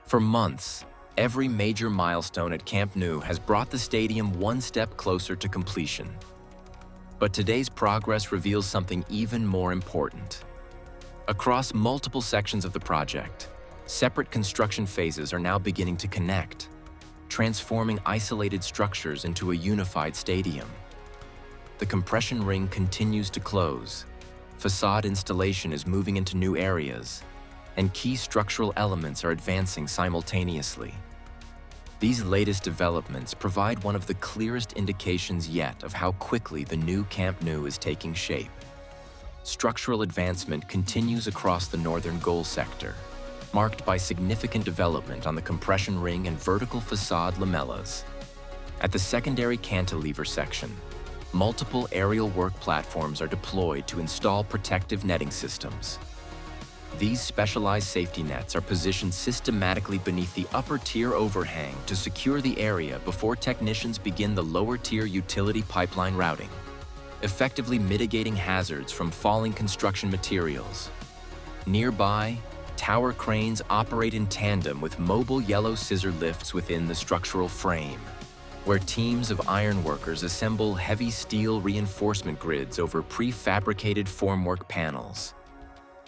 For months, every major milestone at Camp Nou has brought the stadium one step closer to completion. But today's progress reveals something even more important. Across multiple sections of the project, separate construction phases are now beginning to connect, transforming isolated structures into a unified stadium. The compression ring continues to close, facade installation is moving into new areas, and key structural elements are advancing simultaneously. These latest developments provide one of the clearest indications yet of how quickly the new Camp Nou is taking shape. Structural advancement continues across the northern goal sector, marked by significant development on the compression ring and vertical facade lamellas. At the secondary cantilever section, multiple aerial work platforms are deployed to install protective netting systems. These specialized safety nets are positioned systematically beneath the upper tier overhang to secure the area before technicians begin the lower tier utility pipeline routing, effectively mitigating hazards from falling construction materials. Nearby, tower cranes operate in tandem with mobile yellow scissor lifts within the structural frame, where teams of ironworkers assemble heavy steel reinforcement grids over prefabricated formwork panels.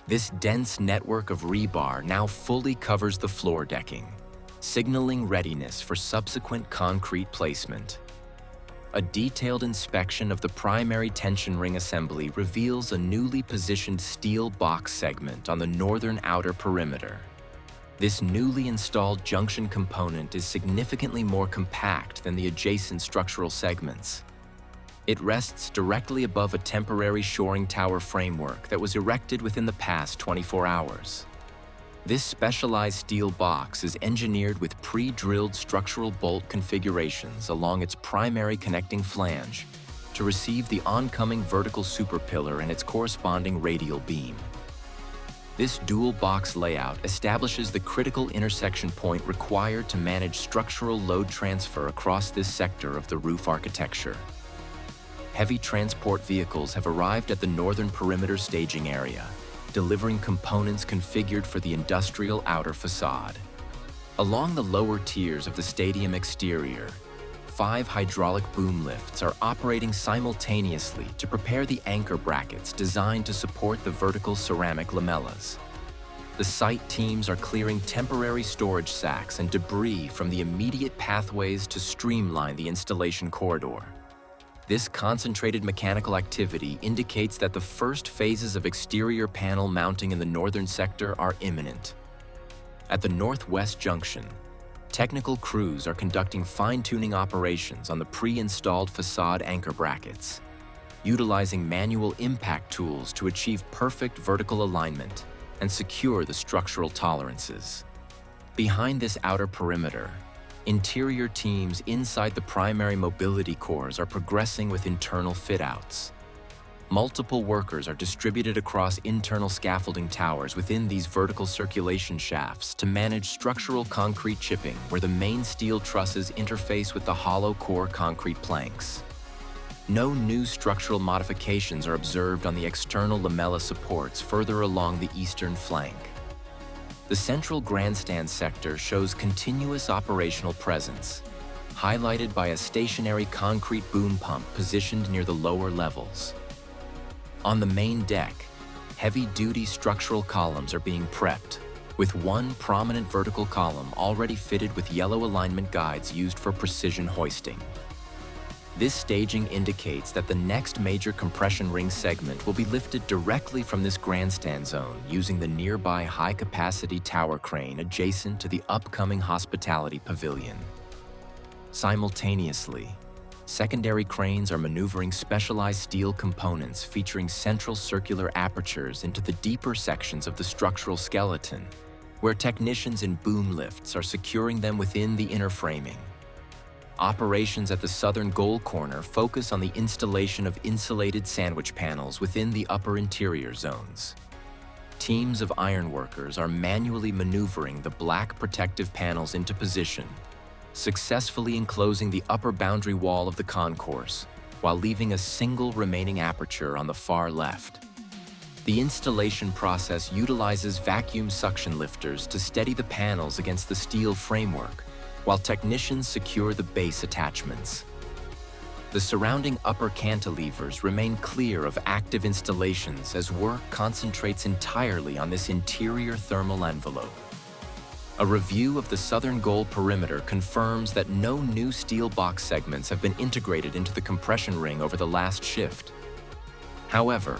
This dense network of rebar now fully covers the floor decking, signaling readiness for subsequent concrete placement. A detailed inspection of the primary tension ring assembly reveals a newly positioned steel box segment on the northern outer perimeter. This newly installed junction component is significantly more compact than the adjacent structural segments. It rests directly above a temporary shoring tower framework that was erected within the past 24 hours. This specialized steel box is engineered with pre-drilled structural bolt configurations along its primary connecting flange to receive the oncoming vertical superpillar and its corresponding radial beam. This dual box layout establishes the critical intersection point required to manage structural load transfer across this sector of the roof architecture. Heavy transport vehicles have arrived at the northern perimeter staging area, delivering components configured for the industrial outer facade. Along the lower tiers of the stadium exterior, 5 hydraulic boom lifts are operating simultaneously to prepare the anchor brackets designed to support the vertical ceramic lamellas. The site teams are clearing temporary storage sacks and debris from the immediate pathways to streamline the installation corridor. This concentrated mechanical activity indicates that the first phases of exterior panel mounting in the northern sector are imminent. At the northwest junction, technical crews are conducting fine-tuning operations on the pre-installed facade anchor brackets, utilizing manual impact tools to achieve perfect vertical alignment and secure the structural tolerances. Behind this outer perimeter, interior teams inside the primary mobility cores are progressing with internal fit-outs. Multiple workers are distributed across internal scaffolding towers within these vertical circulation shafts to manage structural concrete chipping where the main steel trusses interface with the hollow core concrete planks. No new structural modifications are observed on the external lamella supports further along the eastern flank. The central grandstand sector shows continuous operational presence, highlighted by a stationary concrete boom pump positioned near the lower levels. On the main deck, heavy-duty structural columns are being prepped, with one prominent vertical column already fitted with yellow alignment guides used for precision hoisting. This staging indicates that the next major compression ring segment will be lifted directly from this grandstand zone using the nearby high-capacity tower crane adjacent to the upcoming hospitality pavilion. Simultaneously, secondary cranes are maneuvering specialized steel components featuring central circular apertures into the deeper sections of the structural skeleton, where technicians in boom lifts are securing them within the inner framing. Operations at the southern goal corner focus on the installation of insulated sandwich panels within the upper interior zones. Teams of ironworkers are manually maneuvering the black protective panels into position, successfully enclosing the upper boundary wall of the concourse, while leaving a single remaining aperture on the far left. The installation process utilizes vacuum suction lifters to steady the panels against the steel framework, while technicians secure the base attachments. The surrounding upper cantilevers remain clear of active installations as work concentrates entirely on this interior thermal envelope. A review of the southern goal perimeter confirms that no new steel box segments have been integrated into the compression ring over the last shift. However,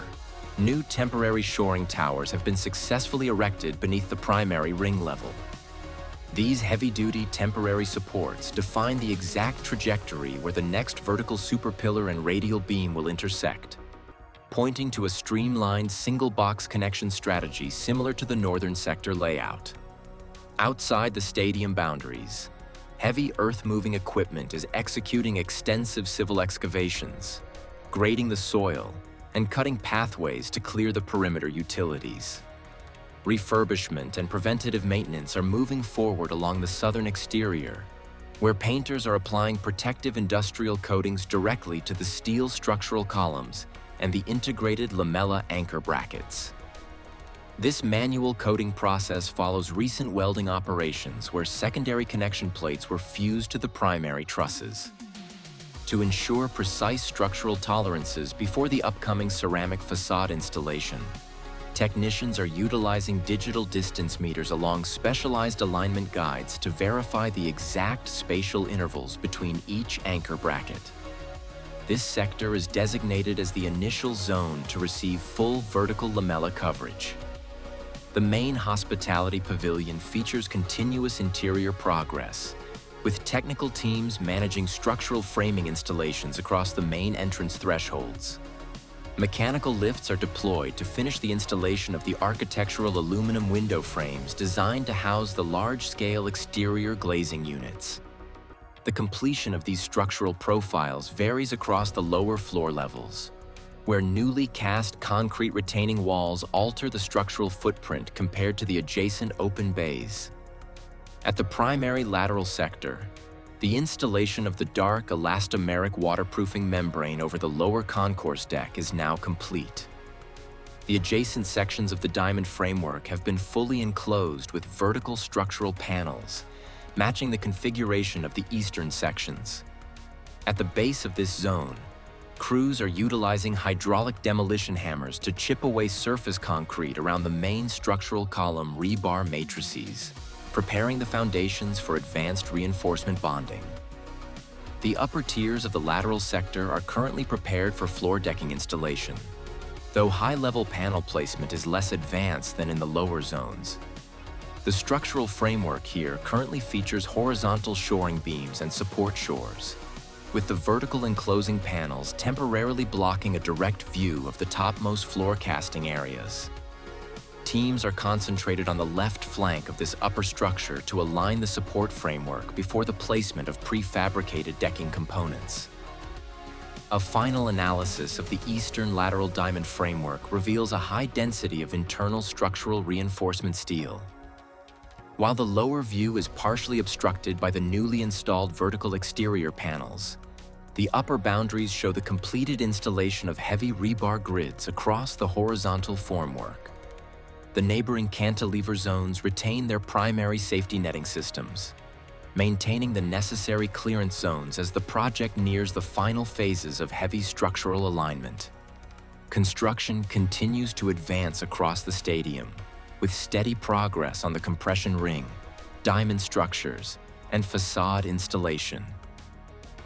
new temporary shoring towers have been successfully erected beneath the primary ring level. These heavy-duty temporary supports define the exact trajectory where the next vertical superpillar and radial beam will intersect, pointing to a streamlined single-box connection strategy similar to the northern sector layout. Outside the stadium boundaries, heavy earth-moving equipment is executing extensive civil excavations, grading the soil, and cutting pathways to clear the perimeter utilities. Refurbishment and preventative maintenance are moving forward along the southern exterior, where painters are applying protective industrial coatings directly to the steel structural columns and the integrated lamella anchor brackets. This manual coating process follows recent welding operations where secondary connection plates were fused to the primary trusses. To ensure precise structural tolerances before the upcoming ceramic facade installation, technicians are utilizing digital distance meters along specialized alignment guides to verify the exact spatial intervals between each anchor bracket. This sector is designated as the initial zone to receive full vertical lamella coverage. The main hospitality pavilion features continuous interior progress, with technical teams managing structural framing installations across the main entrance thresholds. Mechanical lifts are deployed to finish the installation of the architectural aluminum window frames designed to house the large-scale exterior glazing units. The completion of these structural profiles varies across the lower floor levels, where newly cast concrete retaining walls alter the structural footprint compared to the adjacent open bays. At the primary lateral sector, the installation of the dark elastomeric waterproofing membrane over the lower concourse deck is now complete. The adjacent sections of the diamond framework have been fully enclosed with vertical structural panels, matching the configuration of the eastern sections. At the base of this zone, crews are utilizing hydraulic demolition hammers to chip away surface concrete around the main structural column rebar matrices, preparing the foundations for advanced reinforcement bonding. The upper tiers of the lateral sector are currently prepared for floor decking installation, though high-level panel placement is less advanced than in the lower zones. The structural framework here currently features horizontal shoring beams and support shores, with the vertical enclosing panels temporarily blocking a direct view of the topmost floor casting areas. Teams are concentrated on the left flank of this upper structure to align the support framework before the placement of prefabricated decking components. A final analysis of the eastern lateral diamond framework reveals a high density of internal structural reinforcement steel. While the lower view is partially obstructed by the newly installed vertical exterior panels, the upper boundaries show the completed installation of heavy rebar grids across the horizontal formwork. The neighboring cantilever zones retain their primary safety netting systems, maintaining the necessary clearance zones as the project nears the final phases of heavy structural alignment. Construction continues to advance across the stadium, with steady progress on the compression ring, diamond structures, and facade installation.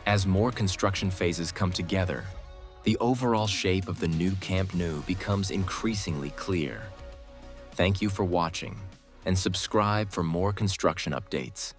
As more construction phases come together, the overall shape of the new Camp Nou becomes increasingly clear. Thank you for watching, and subscribe for more construction updates.